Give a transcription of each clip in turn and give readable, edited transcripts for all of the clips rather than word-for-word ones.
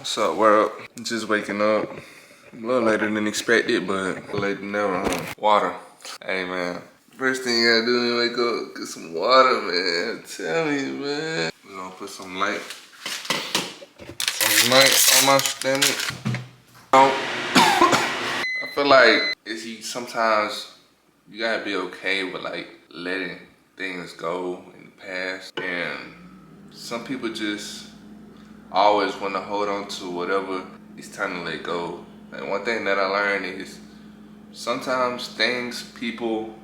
What's up, world? Just waking up. A little later than expected, but later than never. Water. Hey, man. First thing you gotta do when you wake up, get some water, man. Tell me, man. We're gonna put some light on my stomach. I feel like sometimes you gotta be okay with like letting things go in the past, and some people just always want to hold on to whatever it's time to let go. And one thing that I learned is sometimes people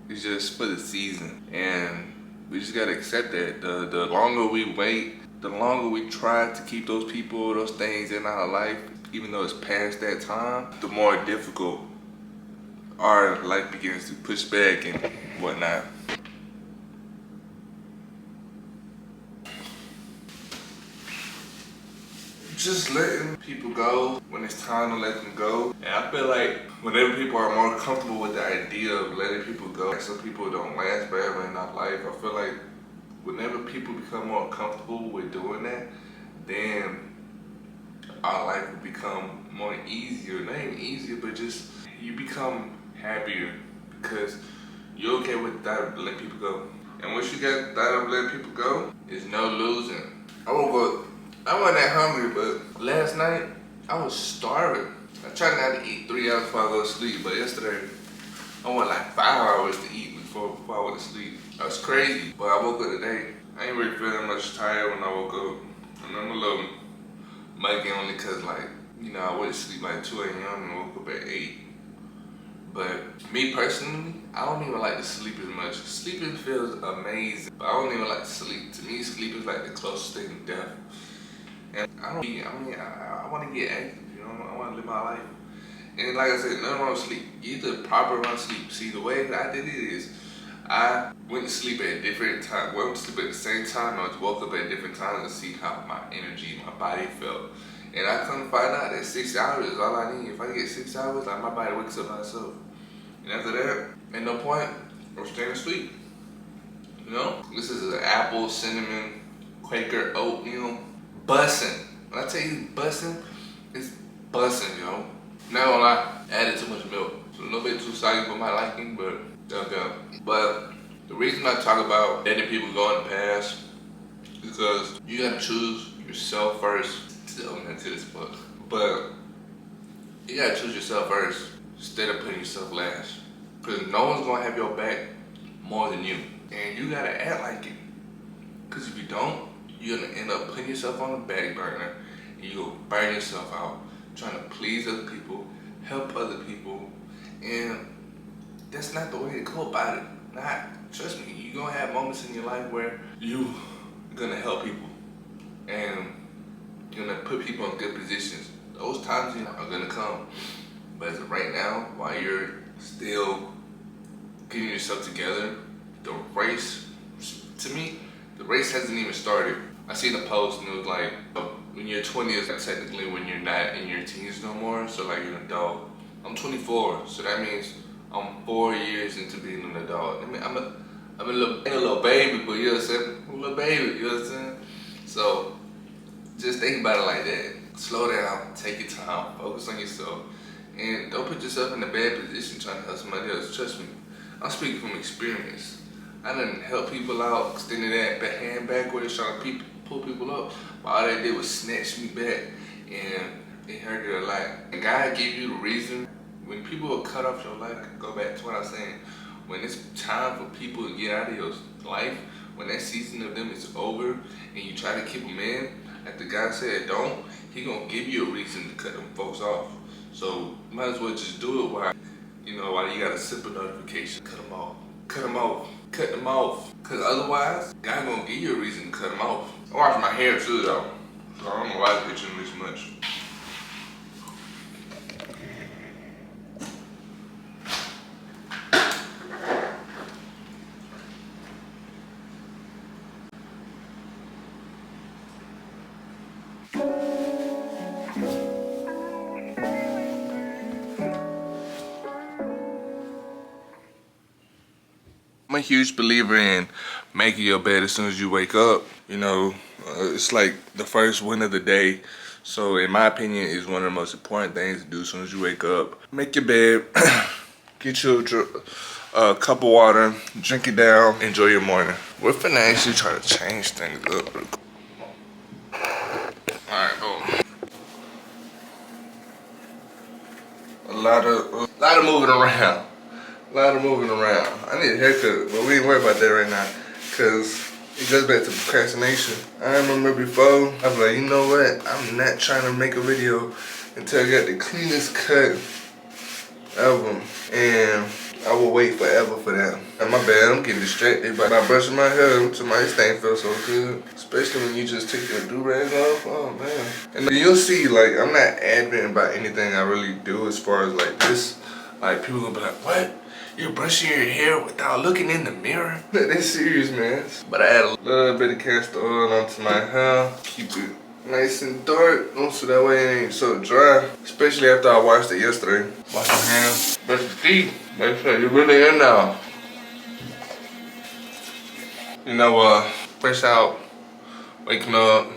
is just for the season, and we just gotta accept that. The longer we wait, the longer we try to keep those people, those things in our life, even though it's past that time, the more difficult our life begins to push back and whatnot. Just letting people go when it's time to let them go. And I feel like whenever people are more comfortable with the idea of letting people go, like some people don't last forever in our life. I feel like whenever people become more comfortable with doing that, then our life will become more easier. Not even easier, but just you become happier because you're okay with that of letting people go. And once you get that of letting people go, there's no losing. I wasn't that hungry, but last night I was starving. I tried not to eat 3 hours before I go to sleep, but yesterday I went like 5 hours to eat before I went to sleep. That was crazy, but I woke up today. I ain't really feeling much tired when I woke up. And I'm a little muggy only cause I went to sleep like 2 a.m. and woke up at 8. But me personally, I don't even like to sleep as much. Sleeping feels amazing, but I don't even like to sleep. To me, sleep is like the closest thing to death. And I want to get active, I want to live my life. And like I said, nothing wrong with sleep. Either proper amount of sleep. See, the way that I did it is I went to sleep at different times. Went to sleep at the same time. I woke up at different times to see how my energy, my body felt. And I come to find out that 6 hours is all I need. If I get 6 hours, my body wakes up by itself. And after that, ain't no point of staying asleep. This is an apple, cinnamon, Quaker oatmeal. Bussin'. When I tell you bussin', it's bussin', yo. Not gonna lie, added too much milk. It's a little bit too soggy for my liking, but okay. But the reason I talk about letting people go in the past is because you gotta choose yourself first. I'm into this book. But you gotta choose yourself first instead of putting yourself last. Because no one's gonna have your back more than you. And you gotta act like it. Because if you don't, you're gonna end up putting yourself on the back burner and you're gonna burn yourself out trying to please other people, help other people, and that's not the way to go about it. Trust me, you're gonna have moments in your life where you're gonna help people and you're gonna put people in good positions. Those times are gonna come, but as of right now, while you're still getting yourself together, the race, to me, the race hasn't even started. I seen a post and it was like, when you're 20 is technically when you're not in your teens no more, so like you're an adult. I'm 24, so that means I'm 4 years into being an adult. I mean, I'm a little baby, but you know what I'm saying? I'm a little baby, you know what I'm saying? So, just think about it like that. Slow down, take your time, focus on yourself, and don't put yourself in a bad position trying to help somebody else. Trust me, I'm speaking from experience. I done help people out, extending that hand backwards, trying to pull people up. But all they did was snatch me back, and it hurted a lot. And God gave you the reason. When people will cut off your life, go back to what I was saying. When it's time for people to get out of your life, when that season of them is over, and you try to keep them in, like the guy said, don't, he gonna give you a reason to cut them folks off. So might as well just do it while you got a simple notification. Cut them off. Cut them off. Cut them off. Cause otherwise, God gonna give you a reason to cut them off. I wash my hair too though, so I don't know why it's itching this much. I'm a huge believer in making your bed as soon as you wake up. It's like the first win of the day. So in my opinion, it's one of the most important things to do as soon as you wake up. Make your bed, get you a cup of water, drink it down, enjoy your morning. We're finna actually try to change things up. Alright, boom. A lot of moving around. A lot of moving around. I need a haircut, but we ain't worried about that right now. Cause it goes back to procrastination. I remember before, I was like, you know what? I'm not trying to make a video until I got the cleanest cut ever. And I will wait forever for that. And my bad, I'm getting distracted by brushing my hair. This thing feels so good. Especially when you just take your do-rag off. Oh man. And you'll see, like, I'm not adamant about anything I really do as far as like this. Like, people gonna be like, what? You're brushing your hair without looking in the mirror? That's serious, man. But I add a little bit of castor oil onto my hair. Keep it nice and dark, so that way it ain't so dry. Especially after I washed it yesterday. Wash your hands, brush your teeth. Make sure you're really in now. You know, fresh out, waking up.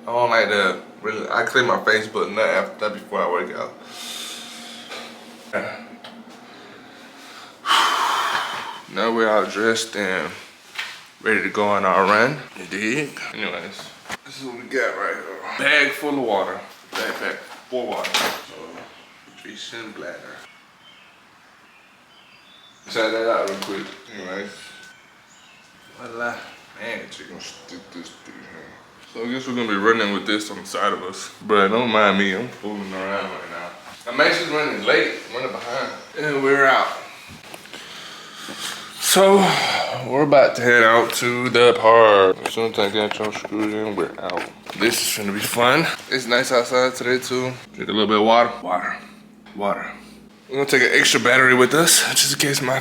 I don't like to really, I clean my face, but not after that before I work out. Now we're all dressed and ready to go on our run. You dig? Anyways, this is what we got right here. Bag full of water. Backpack full of water. So, nutrition bladder. Try that out real quick. Anyways. Voila. Man, chicken stick this through here. So I guess we're gonna be running with this on the side of us. Bruh, don't mind me, I'm fooling around right now. I'm actually running late, running behind. And we're out. So, we're about to head out to the park. As soon as I get your screws in, we're out. This is gonna be fun. It's nice outside today too. Drink a little bit of water. Water. We're gonna take an extra battery with us, just in case my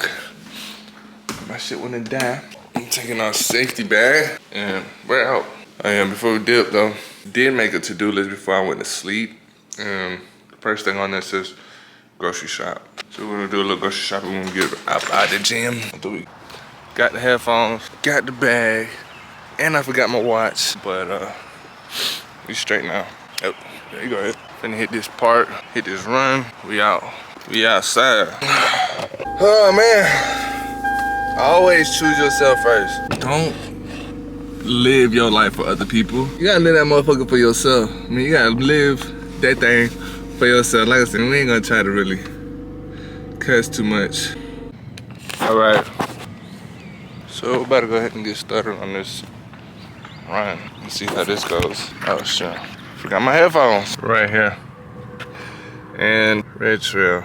shit wouldn't die. I'm taking our safety bag, and we're out. Before we dip though, did make a to-do list before I went to sleep. And the first thing on there says grocery shop. So we're gonna do a little grocery shopping when we get out the gym. Got the headphones, got the bag, and I forgot my watch. But we straight now. Yep, there you go. Finna hit this park, hit this run. We out. We outside. Oh man. Always choose yourself first. Don't live your life for other people. You gotta live that motherfucker for yourself. I mean, you gotta live that thing for yourself. Like I said, we ain't gonna try to really cuss too much. All right. So we better go ahead and get started on this run and see how this goes. Oh shit. Forgot my headphones. Right here. And red trail,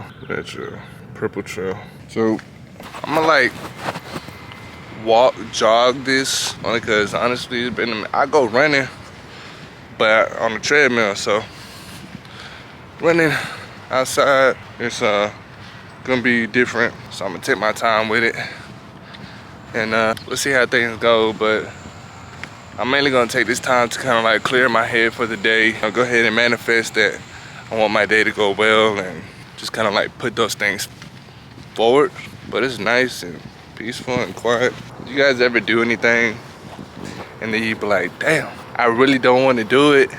purple trail. So I'm gonna like jog this only cause honestly it's been, I go running but on the treadmill, so running outside it's gonna be different. So I'm gonna take my time with it and we'll see how things go, but I'm mainly gonna take this time to kind of like clear my head for the day. I'll go ahead and manifest that I want my day to go well and just kind of like put those things forward. But it's nice and peaceful and quiet. You guys ever do anything and then you be like, damn, I really don't want to do it,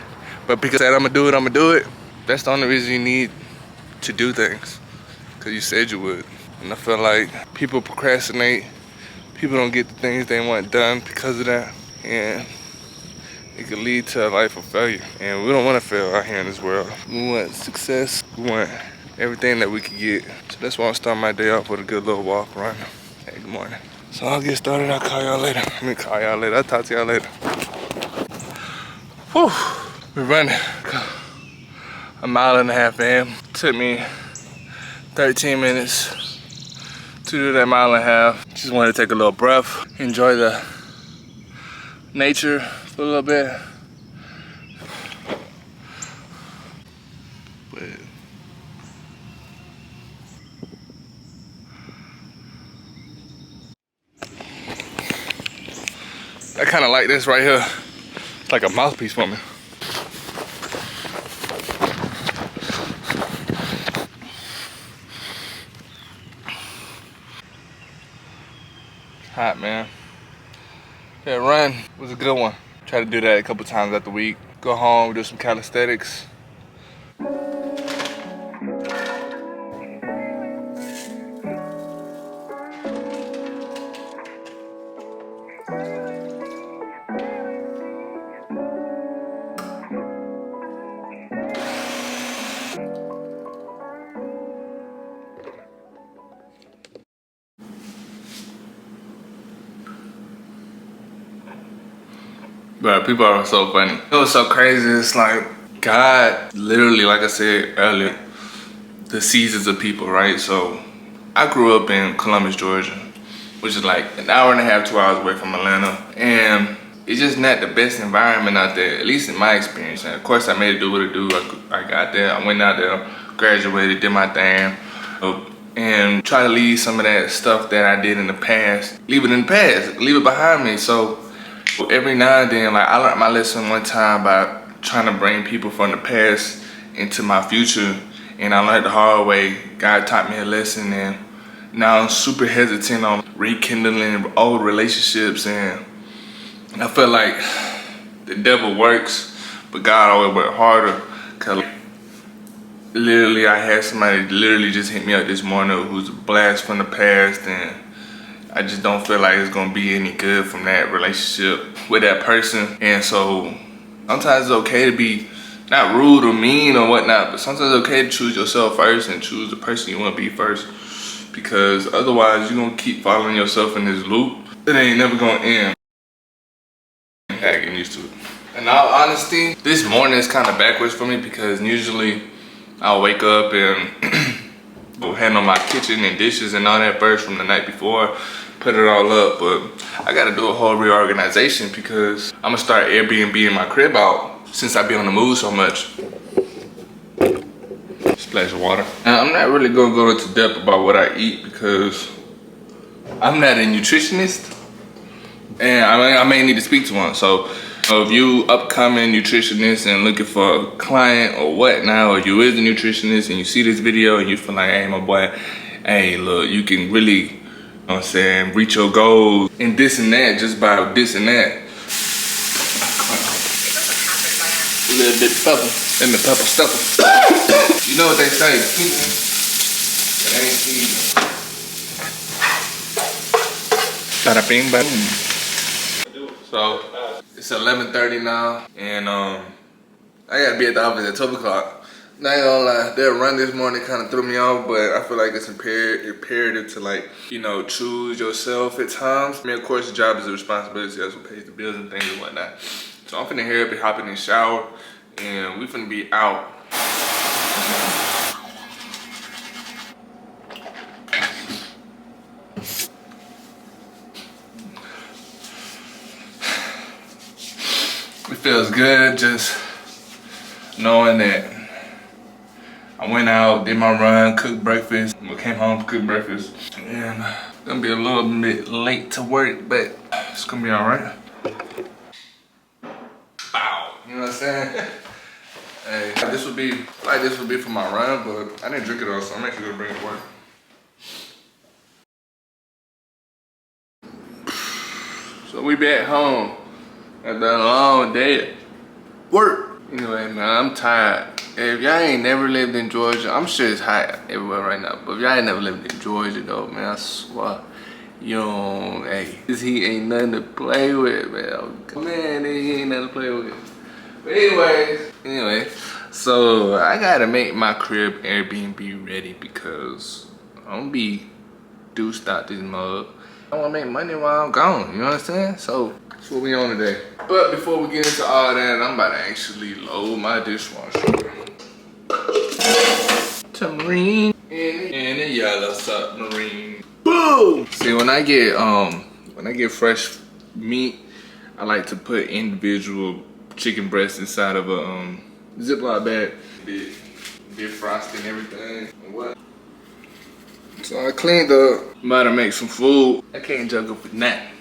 but because I'm gonna do it. That's the only reason you need to do things, because you said you would. And I feel like people procrastinate. People don't get the things they want done because of that. And it could lead to a life of failure. And we don't want to fail out here in this world. We want success. We want everything that we could get. So that's why I'm starting my day off with a good little walk run. Hey, good morning. So I'll get started. I'll call y'all later. I'll talk to y'all later. Whew. We're running. 1.5 miles, man. Took me 13 minutes to do that 1.5 miles. Just wanted to take a little breath, enjoy the nature for a little bit. But I kind of like this right here. It's like a mouthpiece for me. Hot, man. That run was a good one. Try to do that a couple times out the week. go home, do some calisthenics. But people are so funny. It was so crazy. It's like God literally, like I said earlier, the seasons of people, right? So I grew up in Columbus, Georgia, which is like an hour and a half, 2 hours away from Atlanta. And it's just not the best environment out there, at least in my experience. And of course, I made it do what it do. I got there, I went out there, graduated, did my thing, and try to leave some of that stuff that I did in the past, leave it in the past, leave it behind me. So every now and then, like I learned my lesson one time by trying to bring people from the past into my future, and I learned the hard way. God taught me a lesson, and now I'm super hesitant on rekindling old relationships, and I feel like the devil works, but God always worked harder. Cause literally, I had somebody literally just hit me up this morning who's a blast from the past, and I just don't feel like it's gonna be any good from that relationship with that person. And so sometimes it's okay to be not rude or mean or whatnot, but sometimes it's okay to choose yourself first and choose the person you wanna be first. Because otherwise you're gonna keep following yourself in this loop. It ain't never gonna end. I'm getting used to it. In all honesty, this morning is kind of backwards for me because usually I'll wake up and go handle my kitchen and dishes and all that first from the night before, put it all up. But I gotta do a whole reorganization because I'm gonna start Airbnb my crib out since I be on the move so much. Splash of water. Now, I'm not really gonna go into depth about what I eat because I'm not a nutritionist, and I may need to speak to one. So if you upcoming nutritionist and looking for a client or whatnot, or you is a nutritionist and you see this video and you feel like, hey, my boy, hey, look, you can really, you know what I'm saying, reach your goals and this and that just by this and that. A little bit of pepper. Let me pepper stuff. You know what they say, it ain't season. Bada bing, bada boom. So it's 11:30 now, and I gotta be at the office at 12 o'clock. Not gonna lie, that run this morning kind of threw me off, but I feel like it's imperative to, like, you know, choose yourself at times. I mean, of course, the job is a responsibility. That's what pays the bills and things and whatnot. So I'm finna hurry up and hop in the shower, and we finna be out. It feels good just knowing that I went out, did my run, cooked breakfast, came home, cooked breakfast, and it's gonna be a little bit late to work, but it's gonna be all right. Bow, you know what I'm saying? Hey, this would be for my run, but I didn't drink it all, so I'm actually gonna bring it to work. So we be at home after a long day at work. Anyway, man, I'm tired. If y'all ain't never lived in Georgia, I'm sure it's hot everywhere right now, but if y'all ain't never lived in Georgia though, man, I swear, hey, this heat ain't nothing to play with, man. Man, this heat ain't nothing to play with. But anyway, so I gotta make my crib Airbnb ready because I'm gonna be deuced out this mug. I wanna make money while I'm gone, you know what I'm saying? So that's what we on today. But before we get into all that, I'm about to actually load my dishwasher. Submarine in a yellow submarine. Boom! See, when I get fresh meat, I like to put individual chicken breasts inside of a Ziploc bag. Defrosting everything and what. So I cleaned up. I'm about to make some food. I can't juggle with that.